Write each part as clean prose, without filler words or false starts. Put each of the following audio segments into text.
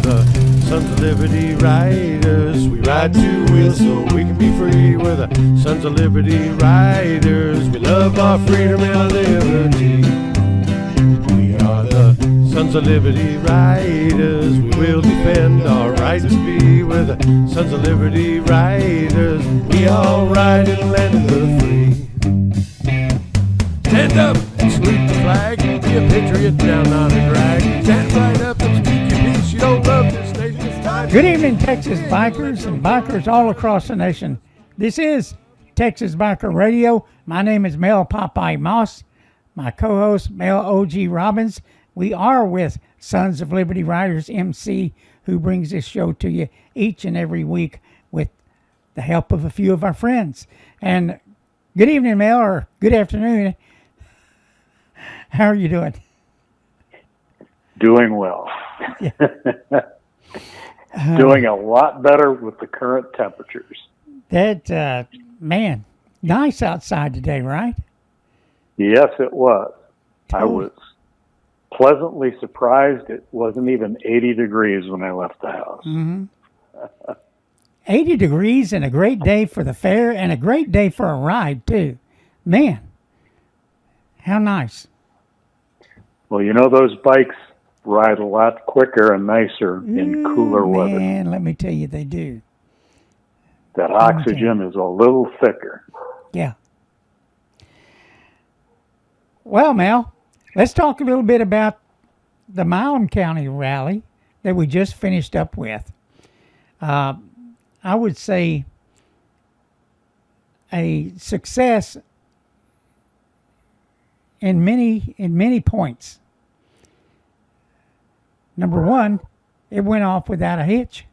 the Sons of Liberty Riders. We ride two wheels so we can be free. We're the Sons of Liberty Riders. We love our freedom and our liberty. We are the Sons of Liberty Riders. We will defend our right to be. We're the Sons of Liberty Riders. We all ride in the land of the free. Stand up and salute the flag. Be a patriot down on a drag. Stand right up and speak your piece. You don't love this nation. It's time. Good evening, Texas bikers and bikers all across the nation. This is Texas Biker Radio. My name is Mel Popeye Moss. My co-host, Mel O.G. Robbins. We are with Sons of Liberty Riders MC, who brings this show to you each and every week with the help of a few of our friends. And good evening, Mel, or good afternoon. How are you doing? Doing well. Yeah. Doing a lot better with the current temperatures. That, man, nice outside today, right? Yes, it was. I was pleasantly surprised it wasn't even 80 degrees when I left the house. Mm-hmm. 80 degrees and a great day for the fair and a great day for a ride, too. Man, how nice. Well, you know, those bikes ride a lot quicker and nicer in cooler weather. Man, let me tell you, they do. That oxygen is a little thicker. Yeah. Well, Mel, let's talk a little bit about the Milam County rally that we just finished up with. I would say a success in many points. Number one, it went off without a hitch.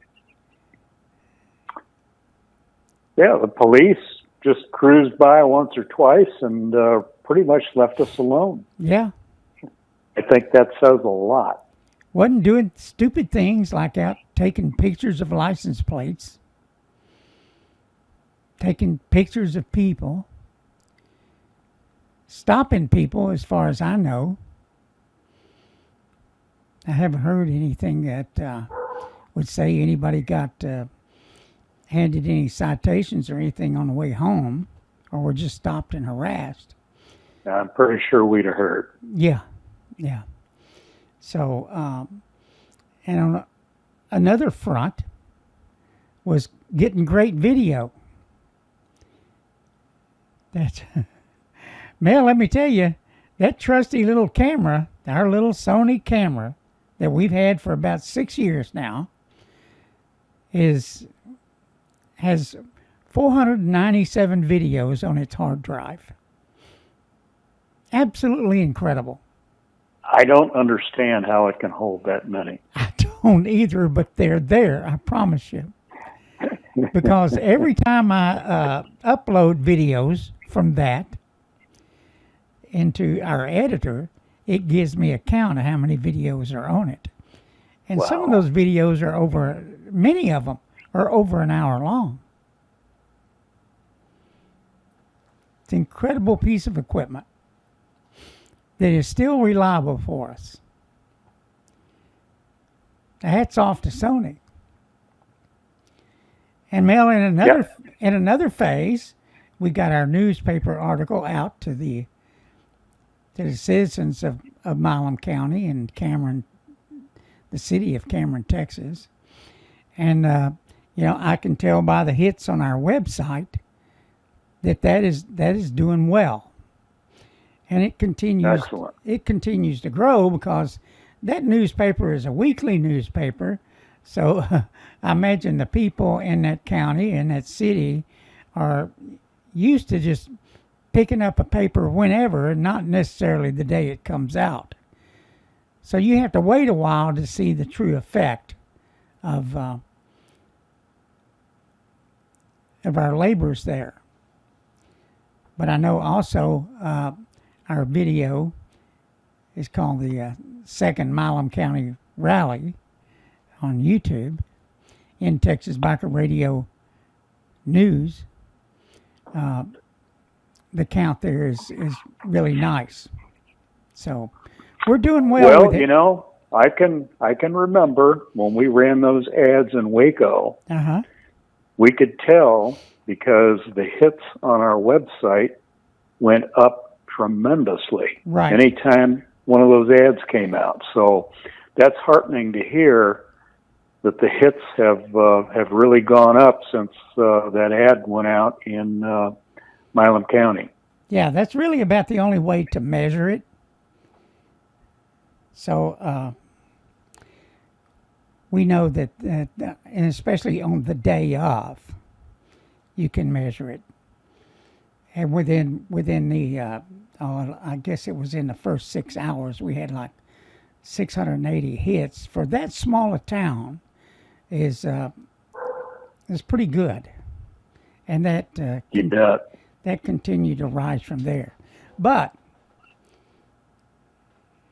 Yeah, the police just cruised by once or twice and pretty much left us alone. Yeah. I think that says a lot. Wasn't doing stupid things like out taking pictures of license plates, taking pictures of people, stopping people as far as I know. I haven't heard anything that would say anybody got handed any citations or anything on the way home, or were just stopped and harassed. I'm pretty sure we'd have heard. Yeah. So, and on another front was getting great video. That, Mel, let me tell you, that trusty little camera, our little Sony camera that we've had for about 6 years now, has 497 videos on its hard drive. Absolutely incredible. I don't understand how it can hold that many. I don't either, but they're there, I promise you. Because every time I upload videos from that into our editor, it gives me a count of how many videos are on it. And some of those videos are many of them are over an hour long. It's an incredible piece of equipment that is still reliable for us. Hats off to Sony. And Mel, in another phase, we got our newspaper article out to the citizens of Milam County and Cameron, the city of Cameron, Texas. And I can tell by the hits on our website that is doing well. And it continues. Excellent. It continues to grow because that newspaper is a weekly newspaper. So I imagine the people in that county and that city are used to just picking up a paper whenever, and not necessarily the day it comes out. So you have to wait a while to see the true effect of our labors there. But I know also our video is called the Second Milam County Rally on YouTube in Texas Biker Radio News. The count there is really nice. So we're doing well with it. You know, I can remember when we ran those ads in Waco, Uh-huh. we could tell because the hits on our website went up tremendously. Right. Anytime one of those ads came out. So that's heartening to hear that the hits have really gone up since that ad went out in Milam County. Yeah, that's really about the only way to measure it. So we know that, and especially on the day of, you can measure it. And within the, I guess it was in the first 6 hours, we had like 680 hits. For that small a town, is pretty good, and that You bet. that continued to rise from there. But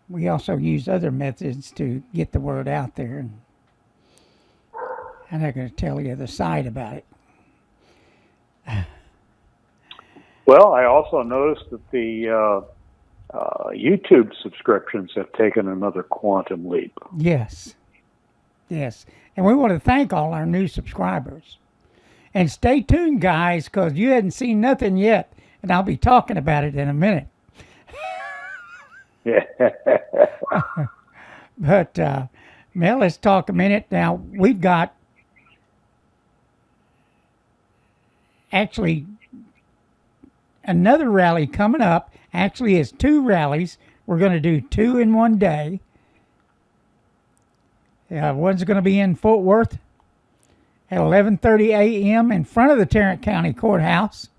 we also use other methods to get the word out there, and I'm not going to tell you the side about it. Well, I also noticed that the YouTube subscriptions have taken another quantum leap. Yes, and we want to thank all our new subscribers. And stay tuned, guys, because you hadn't seen nothing yet, and I'll be talking about it in a minute. But, Mel, let's talk a minute. Now, we've got actually another rally coming up. Actually, it's 2 rallies. We're going to do 2 in one day. One's going to be in Fort Worth at 11:30 a.m. in front of the Tarrant County Courthouse.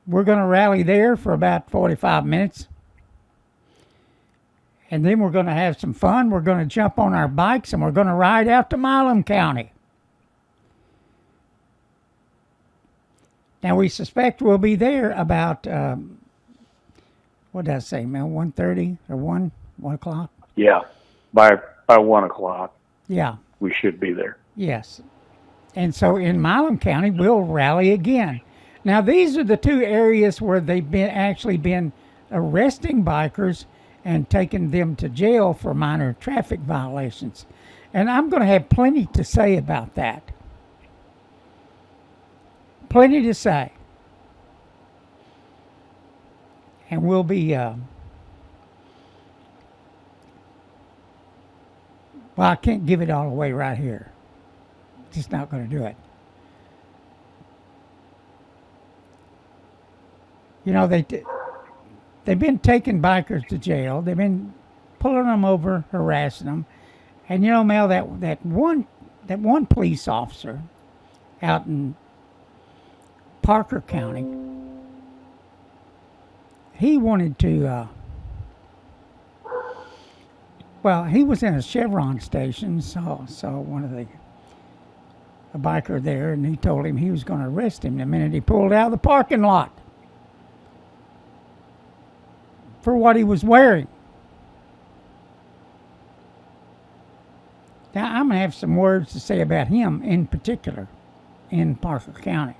We're going to rally there for about 45 minutes. And then we're going to have some fun. We're going to jump on our bikes and we're going to ride out to Milam County. Now, we suspect we'll be there about, what did I say, Mel, 1:30 or 1 o'clock? Yeah, by 1 o'clock. Yeah. We should be there. Yes. And so in Milam County, we'll rally again. Now, these are the 2 areas where they've actually been arresting bikers and taking them to jail for minor traffic violations. And I'm going to have plenty to say about that. Plenty to say. And we'll be, well, I can't give it all away right here. Just not going to do it. You know, they've been taking bikers to jail. They've been pulling them over, harassing them. And you know, Mel, that one police officer out in Parker County, he wanted to, well, he was in a Chevron station, saw one of a biker there, and he told him he was going to arrest him the minute he pulled out of the parking lot for what he was wearing. Now, I'm going to have some words to say about him in particular in Parker County.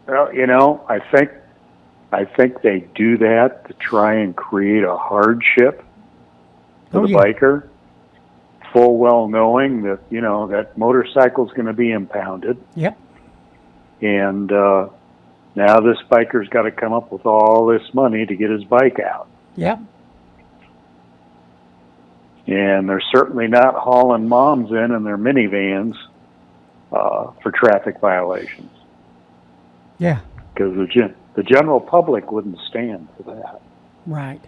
Well, you know, I think they do that to try and create a hardship for the biker, full well knowing that, you know, that motorcycle's going to be impounded. Yep. And now this biker's got to come up with all this money to get his bike out. Yep. And they're certainly not hauling moms in their minivans for traffic violations. Yeah. Because the general public wouldn't stand for that. Right.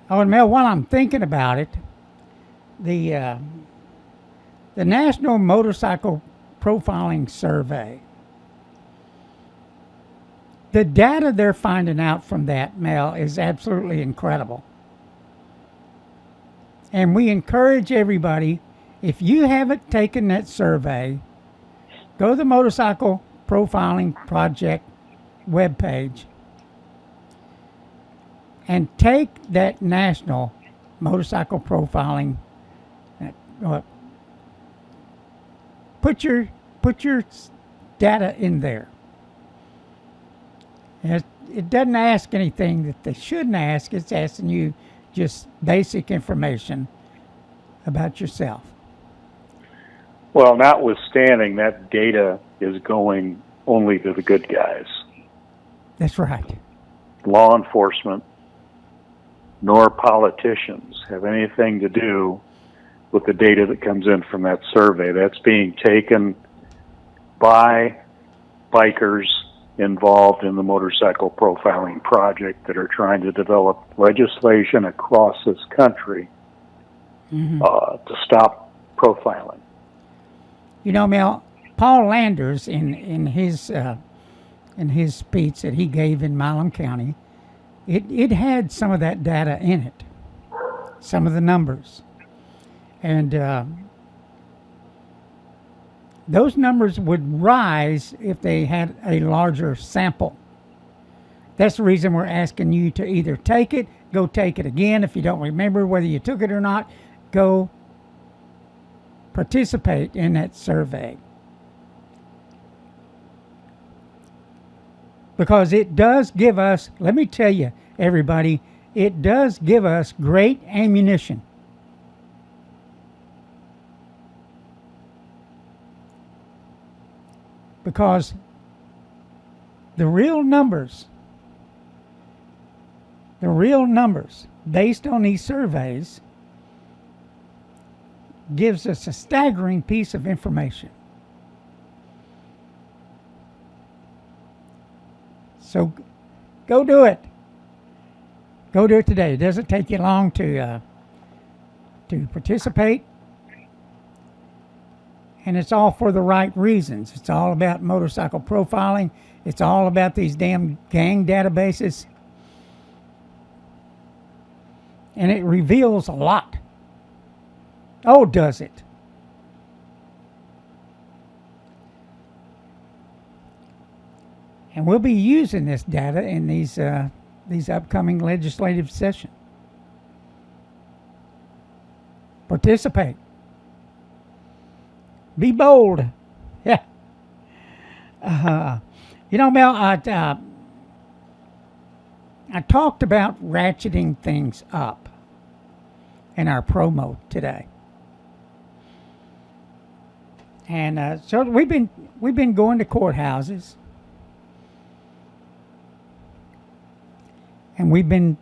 Oh, and Mel, while I'm thinking about it, the National Motorcycle Profiling Survey, the data they're finding out from that, Mel, is absolutely incredible. And we encourage everybody, if you haven't taken that survey, go to the Motorcycle Profiling Project webpage and take that National Motorcycle Profiling, put your data in there. it doesn't ask anything that they shouldn't ask. It's asking you just basic information about yourself. Well, notwithstanding, that data is going only to the good guys. That's right. Law enforcement nor politicians have anything to do with the data that comes in from that survey. That's being taken by bikers involved in the motorcycle profiling project that are trying to develop legislation across this country to stop profiling. You know, Mel, Paul Landers in his speech that he gave in Milam County, it had some of that data in it, some of the numbers, and those numbers would rise if they had a larger sample. That's the reason we're asking you to either take it, go take it again. If you don't remember whether you took it or not, go participate in that survey. Because it does give us, let me tell you, everybody, it does give us great ammunition. Because the real numbers based on these surveys gives us a staggering piece of information. So go do it. Go do it today. It doesn't take you long to participate. And it's all for the right reasons. It's all about motorcycle profiling. It's all about these damn gang databases. And it reveals a lot. Oh, does it? And we'll be using this data in these upcoming legislative sessions. Participate. Be bold. Yeah. You know, Mel, I talked about ratcheting things up in our promo today. And so we've been going to courthouses, and we've been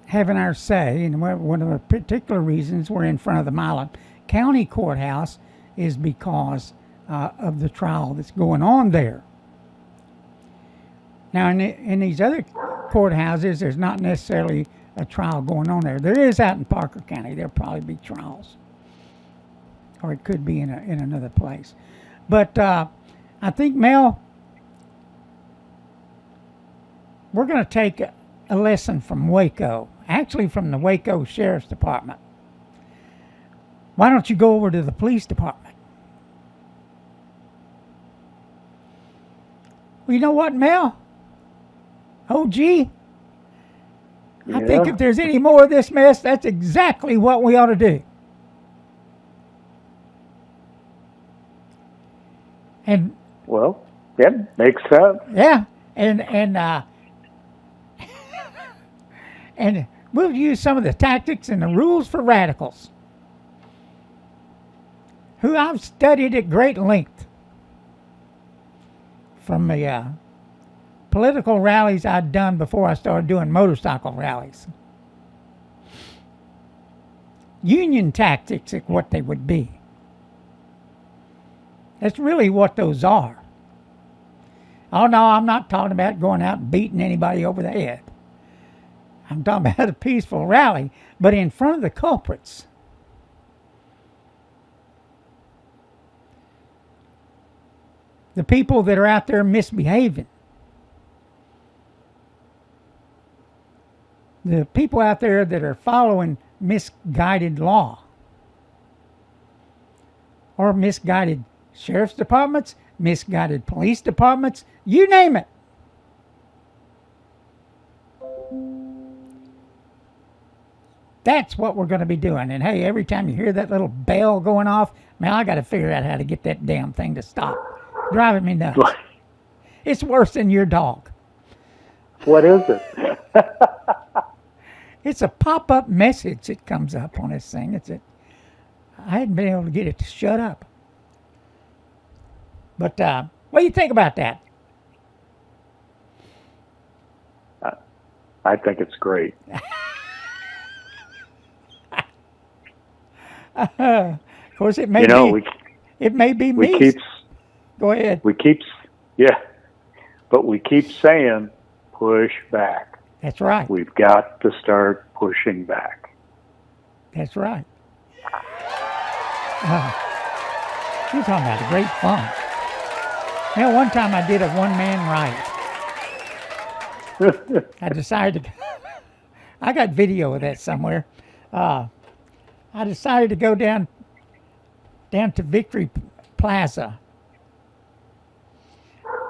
having our say. And one of the particular reasons we're in front of the Milam County Courthouse is because of the trial that's going on there. Now, in these other courthouses, there's not necessarily a trial going on there. There is out in Parker County. There'll probably be trials. Or it could be in another place. But I think, Mel, we're going to take a lesson from Waco, actually from the Waco Sheriff's Department. Why don't you go over to the police department? Well, you know what, Mel? OG, I think if there's any more of this mess, that's exactly what we ought to do. And well, yeah, makes sense. Yeah, and and we'll use some of the tactics and the rules for radicals, who I've studied at great length from the political rallies I'd done before I started doing motorcycle rallies. Union tactics is what they would be. That's really what those are. Oh, no, I'm not talking about going out and beating anybody over the head. I'm talking about a peaceful rally, but in front of the culprits. The people that are out there misbehaving. The people out there that are following misguided law. Or misguided sheriff's departments, misguided police departments, you name it. That's what we're going to be doing. And hey, every time you hear that little bell going off, man, I got to figure out how to get that damn thing to stop. Driving me nuts. It's worse than your dog. What is it? It's a pop-up message that comes up on this thing. I hadn't been able to get it to shut up. But what do you think about that? I think it's great. Of course, it may be me. Go ahead. But we keep saying push back. That's right. We've got to start pushing back. That's right. You're talking about a great fun. One time I did a one-man riot. I decided to, I got video of that somewhere. I decided to go down to Victory Plaza.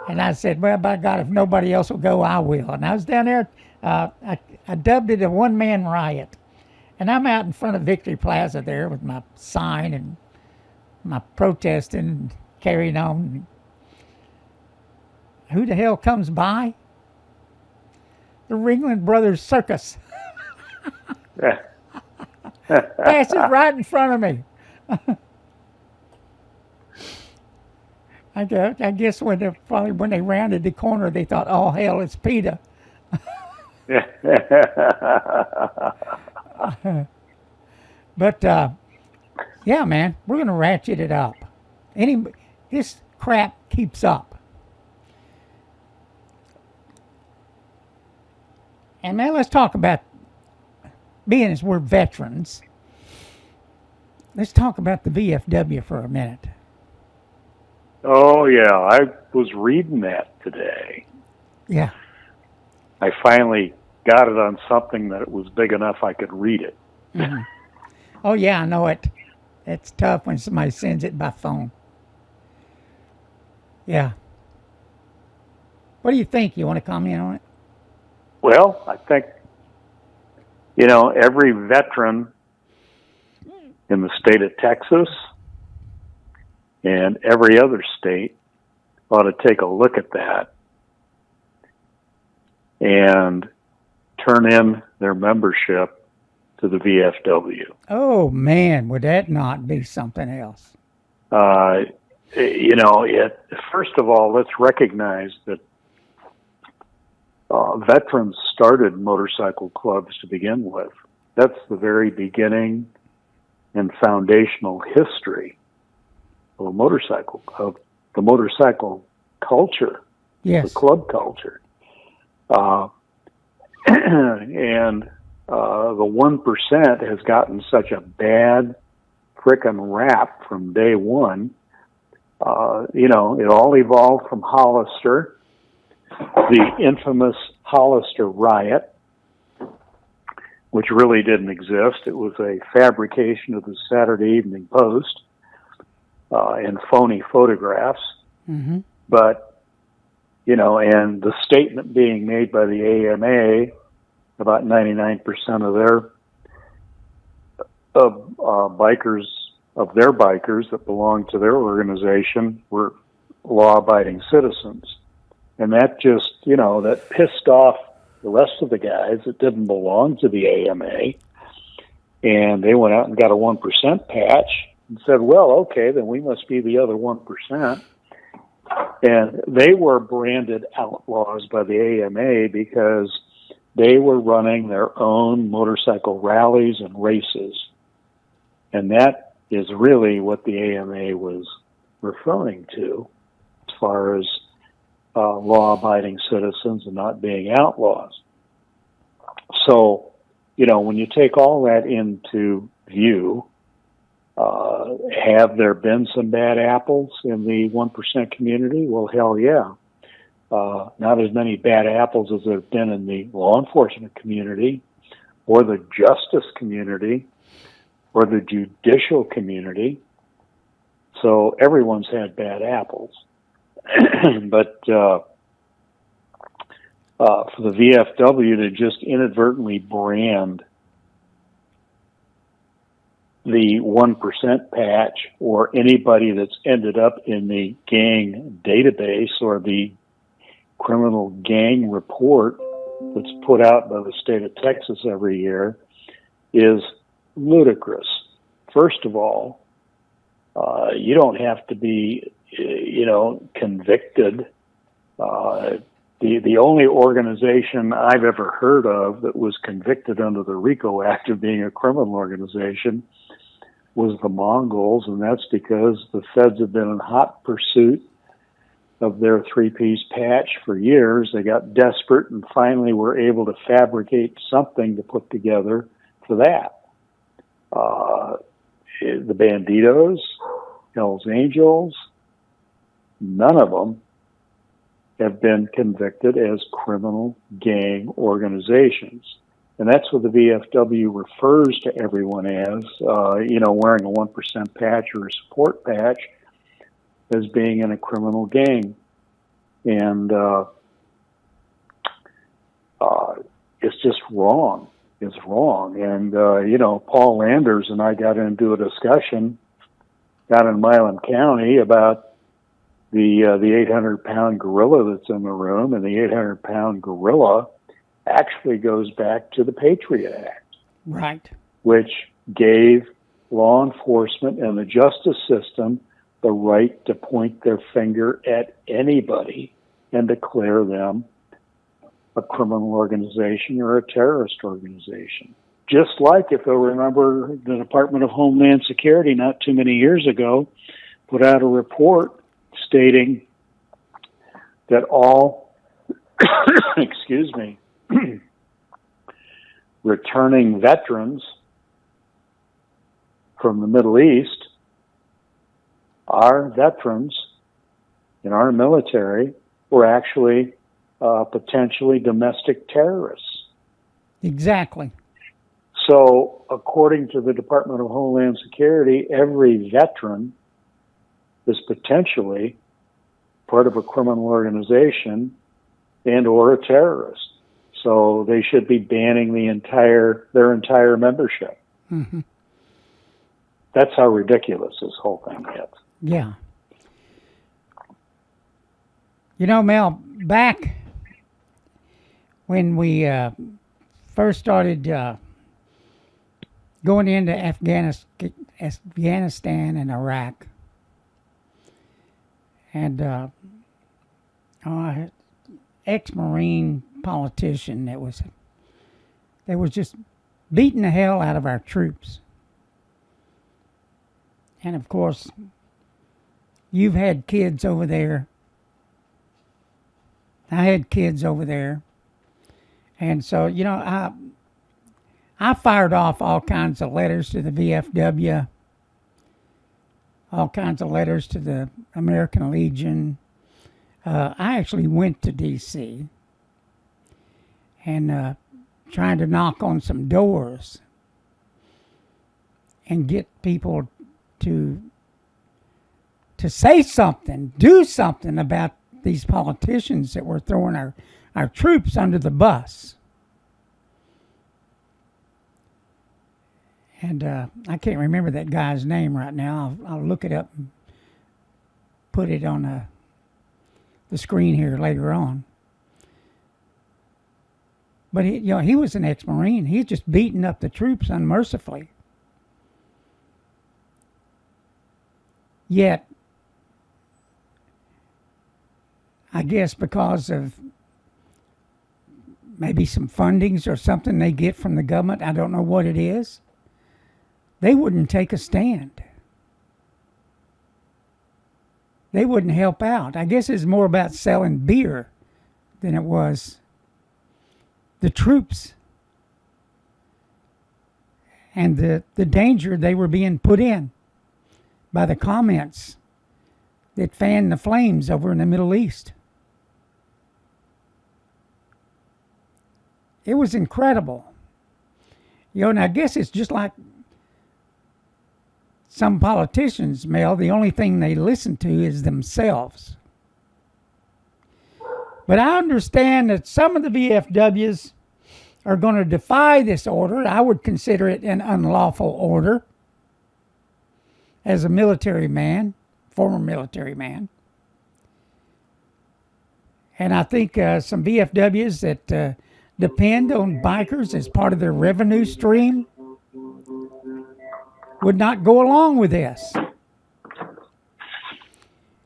And I said, well, by God, if nobody else will go, I will. And I was down there, I dubbed it a one-man riot. And I'm out in front of Victory Plaza there with my sign and my protesting, carrying on. Who the hell comes by? The Ringling Brothers Circus. Passes right in front of me. I guess when they rounded the corner, they thought, "Oh hell, it's PETA." But yeah, man, we're gonna ratchet it up. This crap keeps up. And man, let's talk about, being as we're veterans, let's talk about the VFW for a minute. Oh, yeah. I was reading that today. Yeah. I finally got it on something that it was big enough I could read it. Mm-hmm. Oh, yeah, I know it. It's tough when somebody sends it by phone. Yeah. What do you think? You want to comment on it? Well, I think, every veteran in the state of Texas and every other state ought to take a look at that and turn in their membership to the VFW. Oh, man, would that not be something else? First of all, let's recognize that veterans started motorcycle clubs to begin with. That's the very beginning and foundational history of the motorcycle culture, yes, the club culture. And the 1% has gotten such a bad frickin' rap from day one. It all evolved from Hollister, the infamous Hollister riot, which really didn't exist. It was a fabrication of the Saturday Evening Post and phony photographs. Mm-hmm. But, and the statement being made by the AMA, about 99% of their bikers that belonged to their organization were law-abiding citizens. And that just, that pissed off the rest of the guys that didn't belong to the AMA. And they went out and got a 1% patch and said, well, okay, then we must be the other 1%. And they were branded outlaws by the AMA because they were running their own motorcycle rallies and races. And that is really what the AMA was referring to as far as law-abiding citizens and not being outlaws. So, when you take all that into view, have there been some bad apples in the 1% community? Well, hell yeah. Not as many bad apples as there have been in the law enforcement community or the justice community or the judicial community. So everyone's had bad apples. But for the VFW to just inadvertently brand the 1% patch or anybody that's ended up in the gang database or the criminal gang report that's put out by the state of Texas every year is ludicrous. First of all, you don't have to be, convicted. The only organization I've ever heard of that was convicted under the RICO Act of being a criminal organization was the Mongols, and that's because the feds have been in hot pursuit of their three-piece patch for years. They got desperate and finally were able to fabricate something to put together for that. The Banditos, Hells Angels, none of them have been convicted as criminal gang organizations. And that's what the VFW refers to everyone as, wearing a 1% patch or a support patch as being in a criminal gang. And it's just wrong. It's wrong. And, Paul Landers and I got into a discussion down in Milam County about the 800-pound gorilla that's in the room, and the 800-pound gorilla actually goes back to the Patriot Act, right, which gave law enforcement and the justice system the right to point their finger at anybody and declare them a criminal organization or a terrorist organization. Just like, if you'll remember, the Department of Homeland Security not too many years ago put out a report stating that all, returning veterans from the Middle East are veterans in our military were actually potentially domestic terrorists. Exactly. So, according to the Department of Homeland Security, every veteran is potentially part of a criminal organization and or a terrorist. So they should be banning their entire membership. Mm-hmm. That's how ridiculous this whole thing gets. Yeah. Mel, back when we first started going into Afghanistan and Iraq, and ex-Marine politician that was just beating the hell out of our troops. And of course, you've had kids over there. I had kids over there. And so, I fired off all kinds of letters to the VFW, all kinds of letters to the American Legion. I actually went to D.C. and trying to knock on some doors and get people to say something, do something about these politicians that were throwing our troops under the bus. And I can't remember that guy's name right now. I'll look it up and put it on the screen here later on. But he was an ex-Marine. He's just beating up the troops unmercifully. Yet, I guess because of maybe some fundings or something they get from the government, I don't know what it is, they wouldn't take a stand. They wouldn't help out. I guess it's more about selling beer than it was the troops and the danger they were being put in by the comments that fanned the flames over in the Middle East. It was incredible. And I guess it's just like some politicians, Mel, the only thing they listen to is themselves. But I understand that some of the VFWs are going to defy this order. I would consider it an unlawful order as a military man, former military man. And I think some VFWs that depend on bikers as part of their revenue stream would not go along with this.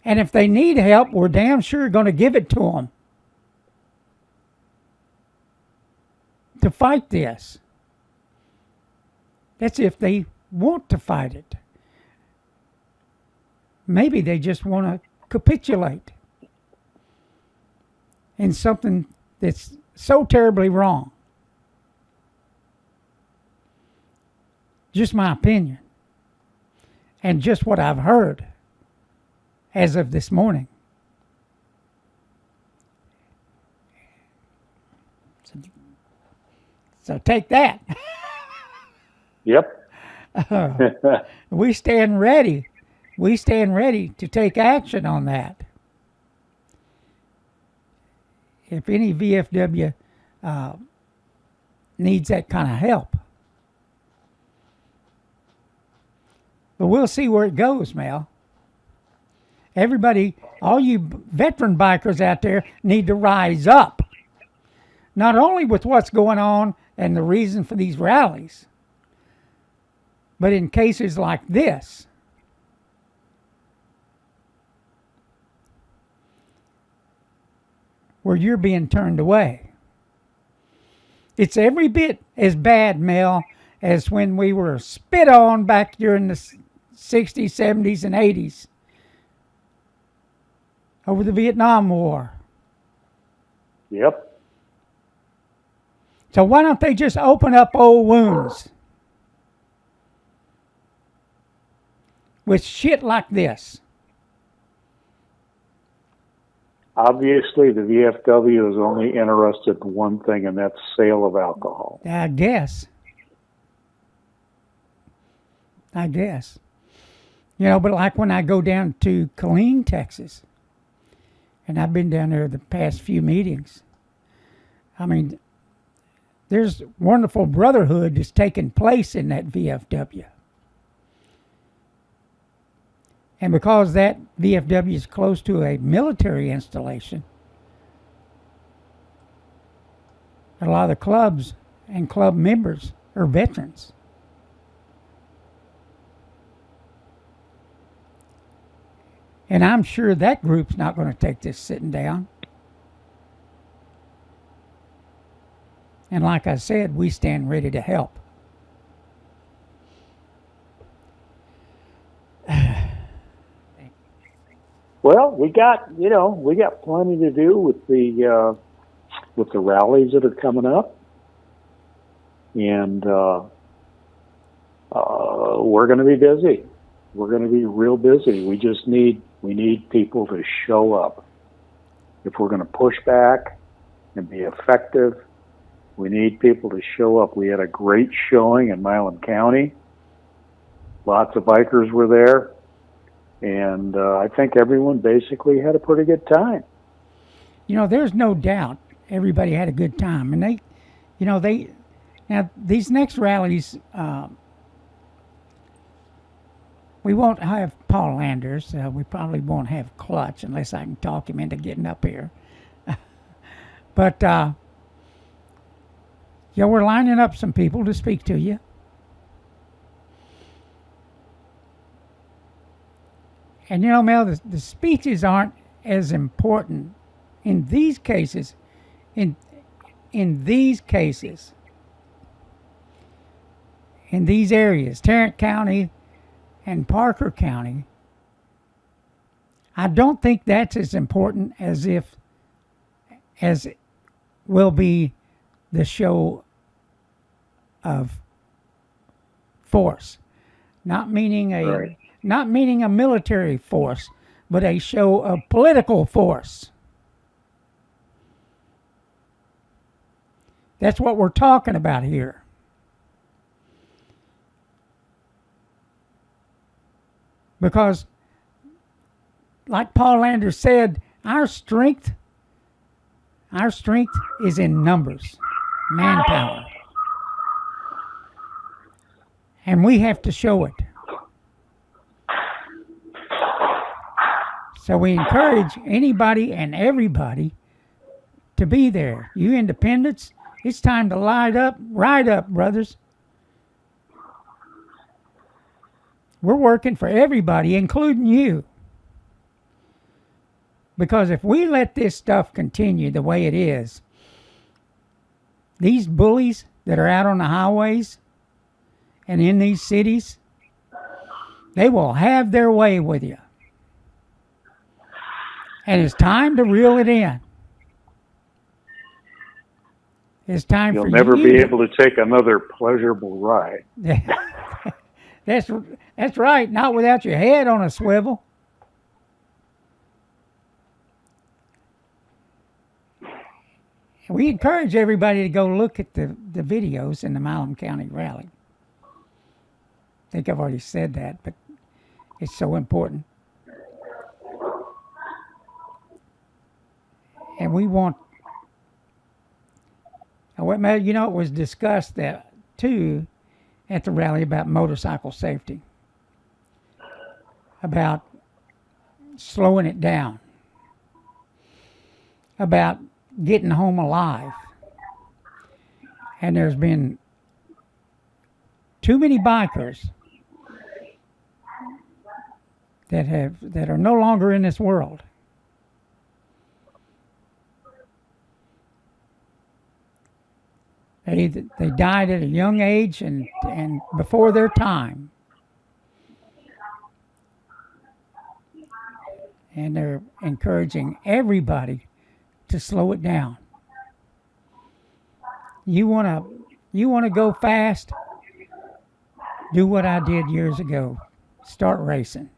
And if they need help, we're damn sure going to give it to them to fight this. That's if they want to fight it. Maybe they just want to capitulate in something that's so terribly wrong. Just my opinion. And just what I've heard as of this morning. So take that. Yep. We stand ready. We stand ready to take action on that. If any VFW needs that kind of help. But we'll see where it goes, Mel. Everybody, all you veteran bikers out there need to rise up. Not only with what's going on and the reason for these rallies, but in cases like this. Where you're being turned away. It's every bit as bad, Mel, as when we were spit on back during the 60s, 70s, and 80s over the Vietnam War. Yep. So why don't they just open up old wounds with shit like this? Obviously, the VFW is only interested in one thing, and that's sale of alcohol. I guess. You know, but like when I go down to Killeen, Texas, and I've been down there the past few meetings, I mean, there's wonderful brotherhood that's taking place in that VFW. And because that VFW is close to a military installation, a lot of the clubs and club members are veterans. And I'm sure that group's not going to take this sitting down. And like I said, we stand ready to help. Well, we got plenty to do with the rallies that are coming up, and we're going to be busy. We're going to be real busy. We need people to show up. If we're going to push back and be effective, we need people to show up. We had a great showing in Milam County. Lots of bikers were there. And I think everyone basically had a pretty good time. You know, there's no doubt everybody had a good time. And now these next rallies, we won't have Paul Landers. We probably won't have Clutch unless I can talk him into getting up here. But, we're lining up some people to speak to you. And Mel, the speeches aren't as important in these cases. In these areas, Tarrant County and Parker County, I don't think that's as important as will be the show of force, not meaning a military force, but a show of political force. That's what we're talking about here. Because, like Paul Landers said, our strength is in numbers, manpower. And we have to show it. So we encourage anybody and everybody to be there. You independents, it's time to ride up, brothers. We're working for everybody, including you. Because if we let this stuff continue the way it is, these bullies that are out on the highways and in these cities, they will have their way with you. And it's time to reel it in. It's time You'll for never you be able to take another pleasurable ride. That's right. Not without your head on a swivel. We encourage everybody to go look at the videos in the Milam County Rally. I think I've already said that, but it's so important. And we want, you know, it was discussed that too at the rally about motorcycle safety, about slowing it down, about getting home alive. And there's been too many bikers that are no longer in this world. They died at a young age and before their time. And they're encouraging everybody to slow it down. You wanna go fast? Do what I did years ago. Start racing.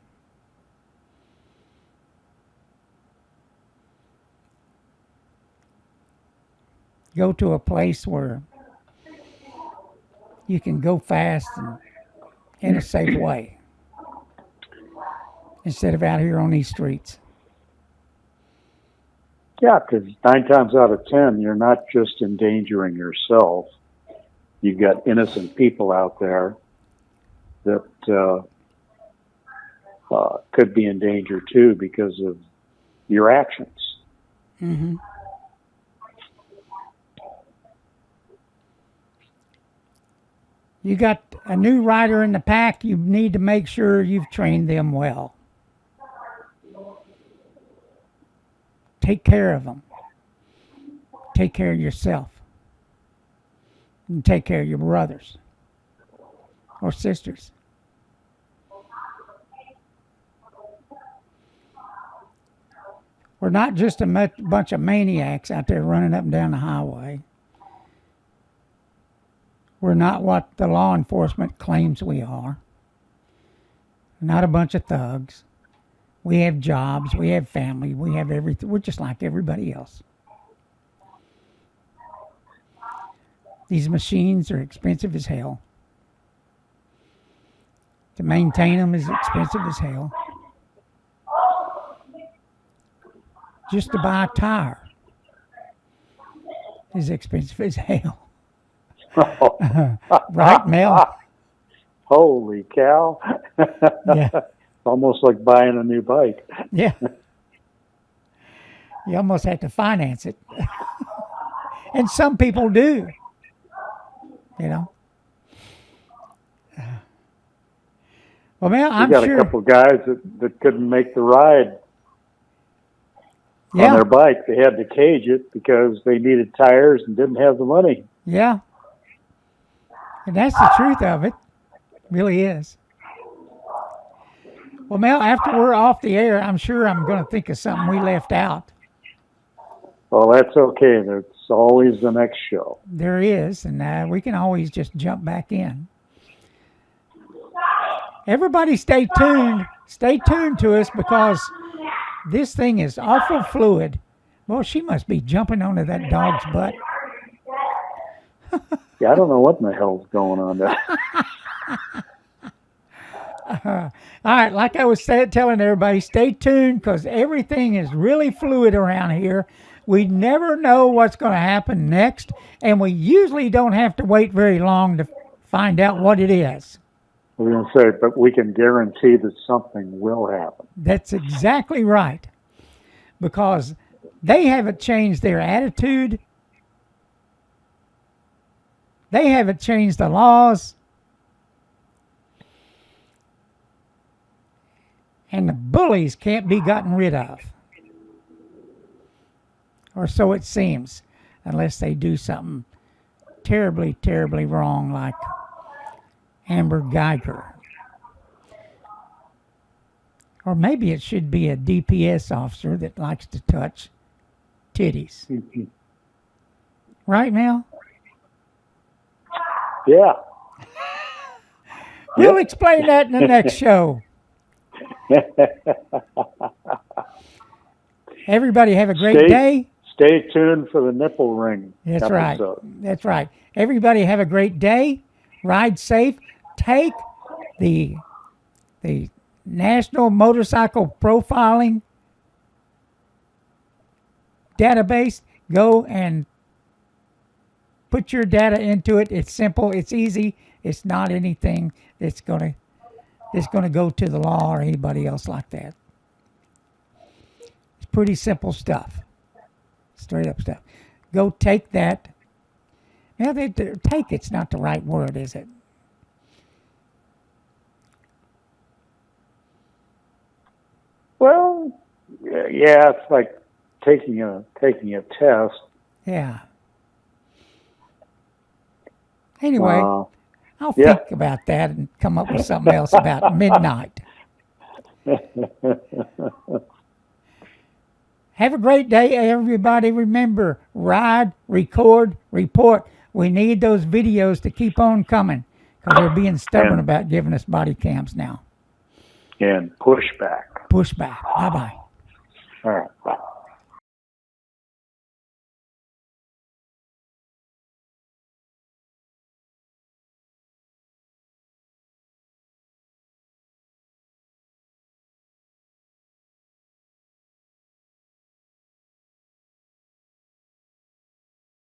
Go to a place where you can go fast and in a safe way instead of out here on these streets. Yeah, because 9 times out of 10, you're not just endangering yourself. You've got innocent people out there that could be in danger too because of your actions. Mm-hmm. You got a new rider in the pack, you need to make sure you've trained them well. Take care of them. Take care of yourself. And take care of your brothers or sisters. We're not just a bunch of maniacs out there running up and down the highway. We're not what the law enforcement claims we are. We're not a bunch of thugs. We have jobs, we have family, we have everything. We're just like everybody else. These machines are expensive as hell. To maintain them is expensive as hell. Just to buy a tire is expensive as hell. Right, Mel? Holy cow. Yeah. Almost like buying a new bike. Yeah. You almost have to finance it. And some people do. You know? Well, man, I'm got sure. A couple of guys that couldn't make the ride Yeah. on their bike. They had to cage it because they needed tires and didn't have the money. Yeah. And that's the truth of it. Really is. Well, Mel, after we're off the air, I'm sure I'm going to think of something we left out. Well, that's okay. There's always the next show. There is, and we can always just jump back in. Everybody stay tuned. Stay tuned to us because this thing is awful fluid. Well, she must be jumping onto that dog's butt. Yeah, I don't know what in the hell's going on there. All right, like I was telling everybody, stay tuned because everything is really fluid around here. We never know what's going to happen next, and we usually don't have to wait very long to find out what it is. I was going to say, but we can guarantee that something will happen. That's exactly right. Because They haven't changed their attitude. They haven't changed the laws. And the bullies can't be gotten rid of. Or so it seems, unless they do something terribly, terribly wrong like Amber Geiger. Or maybe it should be a DPS officer that likes to touch titties. Right, Mel? Yeah. We'll explain that in the next show. Everybody have a great day. Stay tuned for the nipple ring. That's episode. right. That's right. Everybody have a great day. Ride safe. Take the National Motorcycle Profiling database. Go and put your data into it. It's simple. It's easy. It's not anything that's gonna go to the law or anybody else like that. It's pretty simple stuff. Straight up stuff. Go take that. Now, take it's not the right word, is it? Well, yeah, it's like taking a test. Yeah. Anyway, I'll yeah. think about that and come up with something else about midnight. Have a great day, everybody. Remember, ride, record, report. We need those videos to keep on coming because they're being stubborn about giving us body cams now. And push back. Push back. Bye-bye. All right. Bye.